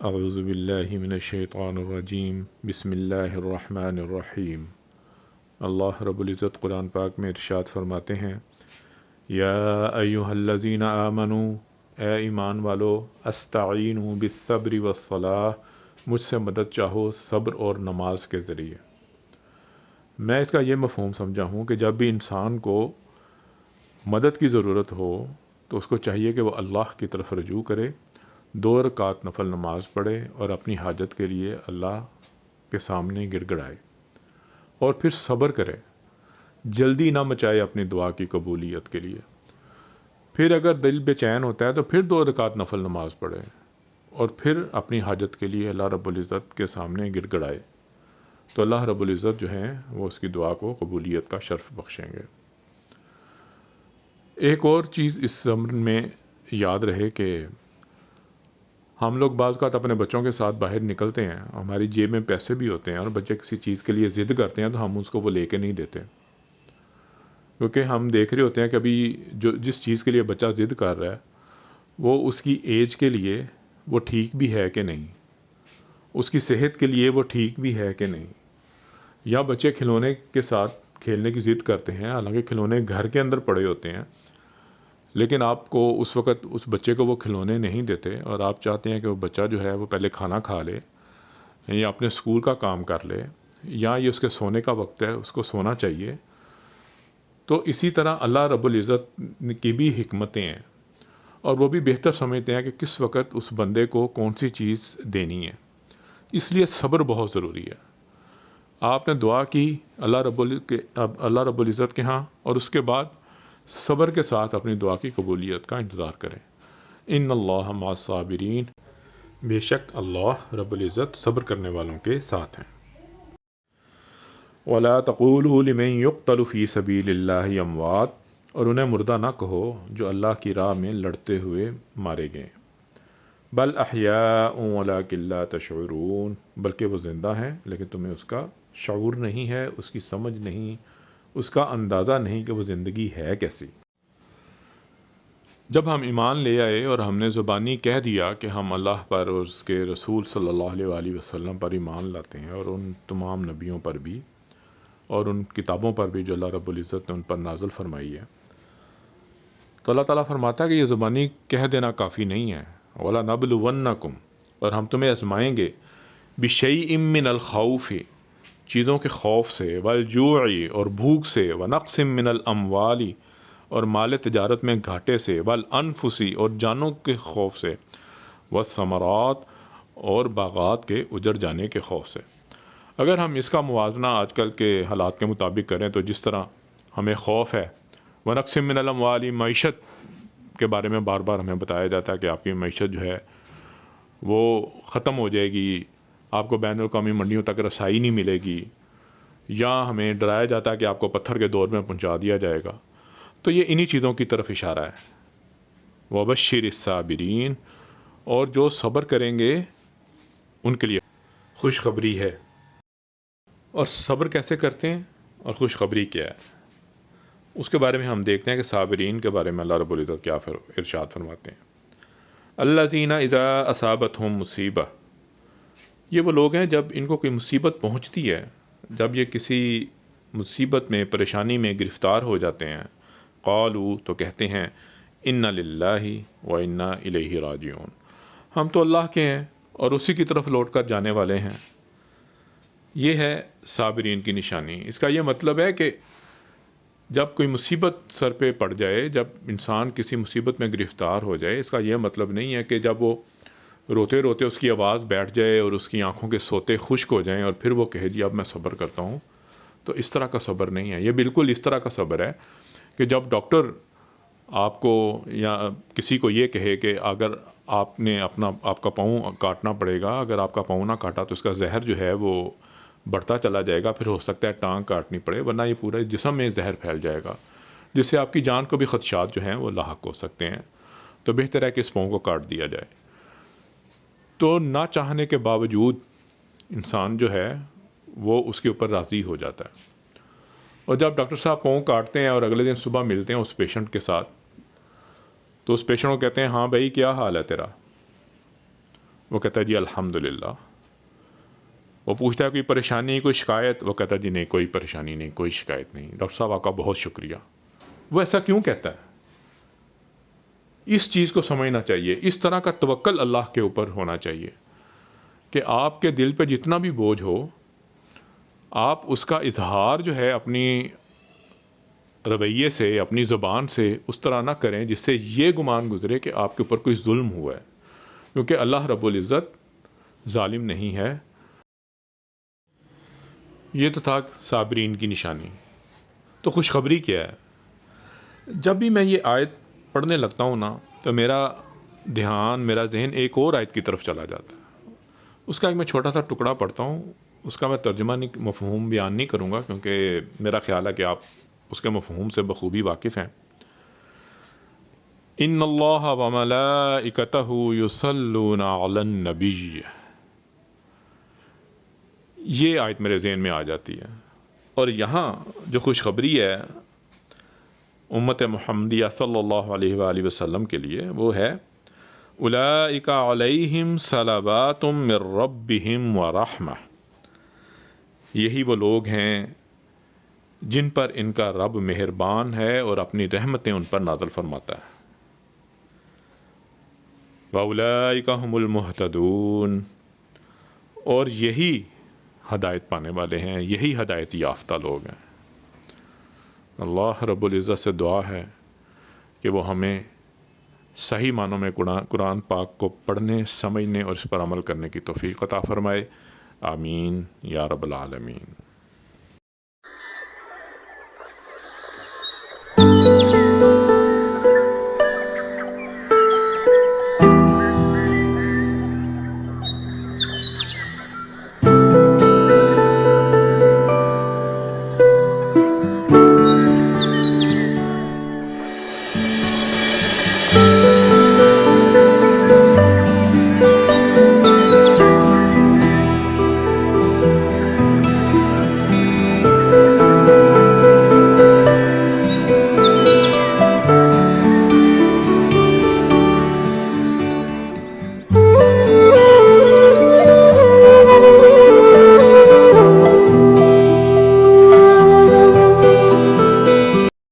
اعوذ باللہ من الشیطان الرجیم بسم اللہ الرحمن الرحیم۔ اللہ رب العزت قرآن پاک میں ارشاد فرماتے ہیں، یا ایہا الذین آمنوا، اے ایمان والو، استعینوا بالصبر والصلاۃ، مجھ سے مدد چاہو صبر اور نماز کے ذریعے۔ میں اس کا یہ مفہوم سمجھا ہوں کہ جب بھی انسان کو مدد کی ضرورت ہو تو اس کو چاہیے کہ وہ اللہ کی طرف رجوع کرے، 2 رکعت نفل نماز پڑھے اور اپنی حاجت کے لیے اللہ کے سامنے گڑ گڑائے اور پھر صبر کرے، جلدی نہ مچائے اپنی دعا کی قبولیت کے لیے۔ پھر اگر دل بے چین ہوتا ہے تو پھر 2 رکعت نفل نماز پڑھے اور پھر اپنی حاجت کے لیے اللہ رب العزت کے سامنے گڑ گڑائے، تو اللہ رب العزت جو ہیں وہ اس کی دعا کو قبولیت کا شرف بخشیں گے۔ ایک اور چیز اس ضمن میں یاد رہے کہ ہم لوگ بعض اوقات اپنے بچوں کے ساتھ باہر نکلتے ہیں، ہماری جیب میں پیسے بھی ہوتے ہیں اور بچے کسی چیز کے لیے ضد کرتے ہیں تو ہم اس کو وہ لے کے نہیں دیتے، کیونکہ ہم دیکھ رہے ہوتے ہیں کہ ابھی جس چیز کے لیے بچہ ضد کر رہا ہے وہ اس کی ایج کے لیے وہ ٹھیک بھی ہے کہ نہیں، اس کی صحت کے لیے وہ ٹھیک بھی ہے کہ نہیں۔ یا بچے کھلونے کے ساتھ کھیلنے کی ضد کرتے ہیں، حالانکہ کھلونے گھر کے اندر پڑے ہوتے ہیں، لیکن آپ کو اس وقت اس بچے کو وہ کھلونے نہیں دیتے اور آپ چاہتے ہیں کہ وہ بچہ جو ہے وہ پہلے کھانا کھا لے یا اپنے اسکول کا کام کر لے، یا یہ اس کے سونے کا وقت ہے، اس کو سونا چاہیے۔ تو اسی طرح اللہ رب العزت کی بھی حکمتیں ہیں اور وہ بھی بہتر سمجھتے ہیں کہ کس وقت اس بندے کو کون سی چیز دینی ہے، اس لیے صبر بہت ضروری ہے۔ آپ نے دعا کی اللہ رب العزت کے ہاں اور اس کے بعد صبر کے ساتھ اپنی دعا کی قبولیت کا انتظار کریں۔ ان اللہ مع الصابرین، بے شک اللہ رب العزت صبر کرنے والوں کے ساتھ ہیں۔ وَلَا تَقُولُوا لِمَن يُقْتَلُ فِي سَبِيلِ اللَّهِ أَمْوَاتٌ، اور انہیں مردہ نہ کہو جو اللہ کی راہ میں لڑتے ہوئے مارے گئے، بل احیاء ولکن لا تشعرون، بلکہ وہ زندہ ہیں لیکن تمہیں اس کا شعور نہیں ہے، اس کی سمجھ نہیں، اس کا اندازہ نہیں کہ وہ زندگی ہے کیسی۔ جب ہم ایمان لے آئے اور ہم نے زبانی کہہ دیا کہ ہم اللہ پر اور اس کے رسول صلی اللہ علیہ وآلہ وسلم پر ایمان لاتے ہیں اور ان تمام نبیوں پر بھی اور ان کتابوں پر بھی جو اللہ رب العزت نے ان پر نازل فرمائی ہے، تو اللہ تعالیٰ فرماتا ہے کہ یہ زبانی کہہ دینا کافی نہیں ہے۔ وَلَنَبْلُوَنَّكُمْ، اور ہم تمہیں آزمائیں گے، بِشَيْءٍ مِّنَ الْخَوْفِ، چیزوں کے خوف سے، وَالْجُوعِ، اور بھوک سے، وَنَقْصٍ مِّنَ الْأَمْوَالِ، اور مال تجارت میں گھاٹے سے، وَالْأَنفُسِ، اور جانوں کے خوف سے، وَالثَّمَرَاتِ، اور باغات کے اجڑ جانے کے خوف سے۔ اگر ہم اس کا موازنہ آج کل کے حالات کے مطابق کریں تو جس طرح ہمیں خوف ہے، وَنَقْصٍ مِّنَ الْأَمْوَالِ، معیشت کے بارے میں بار بار ہمیں بتایا جاتا ہے کہ آپ کی معیشت جو ہے وہ ختم ہو جائے گی، آپ کو بین الاقوامی منڈیوں تک رسائی نہیں ملے گی، یا ہمیں ڈرایا جاتا ہے کہ آپ کو پتھر کے دور میں پہنچا دیا جائے گا، تو یہ انہی چیزوں کی طرف اشارہ ہے۔ وَبَشِّرِ الصَّابِرِينَ، اور جو صبر کریں گے ان کے لیے خوشخبری ہے۔ اور صبر کیسے کرتے ہیں اور خوشخبری کیا ہے، اس کے بارے میں ہم دیکھتے ہیں کہ صابرین کے بارے میں اللہ رب العزت کیا ارشاد فرماتے ہیں۔ الذین اذا اصابتہم مصیبہ، یہ وہ لوگ ہیں جب ان کو کوئی مصیبت پہنچتی ہے، جب یہ کسی مصیبت میں، پریشانی میں گرفتار ہو جاتے ہیں، قالوا، تو کہتے ہیں، انا للہ و انا الیہ راجعون، ہم تو اللہ کے ہیں اور اسی کی طرف لوٹ کر جانے والے ہیں۔ یہ ہے صابرین کی نشانی۔ اس کا یہ مطلب ہے کہ جب کوئی مصیبت سر پہ پڑ جائے، جب انسان کسی مصیبت میں گرفتار ہو جائے، اس کا یہ مطلب نہیں ہے کہ جب وہ روتے روتے اس کی آواز بیٹھ جائے اور اس کی آنکھوں کے سوتے خشک ہو جائیں اور پھر وہ کہے جی اب میں صبر کرتا ہوں، تو اس طرح کا صبر نہیں ہے۔ یہ بالکل اس طرح کا صبر ہے کہ جب ڈاکٹر آپ کو یا کسی کو یہ کہے کہ اگر آپ کا پاؤں کاٹنا پڑے گا، اگر آپ کا پاؤں نہ کاٹا تو اس کا زہر جو ہے وہ بڑھتا چلا جائے گا، پھر ہو سکتا ہے ٹانگ کاٹنی پڑے، ورنہ یہ پورے جسم میں زہر پھیل جائے گا جس سے آپ کی جان کو بھی خدشات جو ہیں وہ لاحق ہو سکتے ہیں، تو بہتر ہے کہ اس پاؤں کو کاٹ دیا جائے۔ تو نہ چاہنے کے باوجود انسان جو ہے وہ اس کے اوپر راضی ہو جاتا ہے، اور جب ڈاکٹر صاحب پاؤں کاٹتے ہیں اور اگلے دن صبح ملتے ہیں اس پیشنٹ کے ساتھ، تو اس پیشنٹ کو کہتے ہیں ہاں بھائی کیا حال ہے تیرا؟ وہ کہتا ہے جی الحمدللہ. وہ پوچھتا ہے کوئی پریشانی کوئی شکایت؟ وہ کہتا ہے جی نہیں کوئی پریشانی نہیں کوئی شکایت نہیں، ڈاکٹر صاحب آپ کا بہت شکریہ. وہ ایسا کیوں کہتا ہے؟ اس چیز کو سمجھنا چاہیے. اس طرح کا توکل اللہ کے اوپر ہونا چاہیے کہ آپ کے دل پہ جتنا بھی بوجھ ہو آپ اس کا اظہار جو ہے اپنی رویے سے اپنی زبان سے اس طرح نہ کریں جس سے یہ گمان گزرے کہ آپ کے اوپر کوئی ظلم ہوا ہے، کیونکہ اللہ رب العزت ظالم نہیں ہے. یہ تو تھا صابرین کی نشانی. تو خوشخبری کیا ہے؟ جب بھی میں یہ آیت پڑھنے لگتا ہوں نا تو میرا دھیان میرا ذہن ایک اور آیت کی طرف چلا جاتا ہے. اس کا ایک میں چھوٹا سا ٹکڑا پڑھتا ہوں، اس کا میں ترجمہ مفہوم بیان نہیں کروں گا کیونکہ میرا خیال ہے کہ آپ اس کے مفہوم سے بخوبی واقف ہیں. ان اللہ وملائکتہ یصلون علی النبی، یہ آیت میرے ذہن میں آ جاتی ہے. اور یہاں جو خوشخبری ہے امت محمدیہ صلی اللہ علیہ وآلہ وسلم کے لیے وہ ہے اولئک علیہم صلوات من ربہم ورحمہ، یہی وہ لوگ ہیں جن پر ان کا رب مہربان ہے اور اپنی رحمتیں ان پر نازل فرماتا ہے. واولئک هم المہتدون، اور یہی ہدایت پانے والے ہیں، یہی ہدایت یافتہ لوگ ہیں. اللہ رب العزت سے دعا ہے کہ وہ ہمیں صحیح معنوں میں قرآن پاک کو پڑھنے سمجھنے اور اس پر عمل کرنے کی توفیق عطا فرمائے. آمین یا رب العالمین.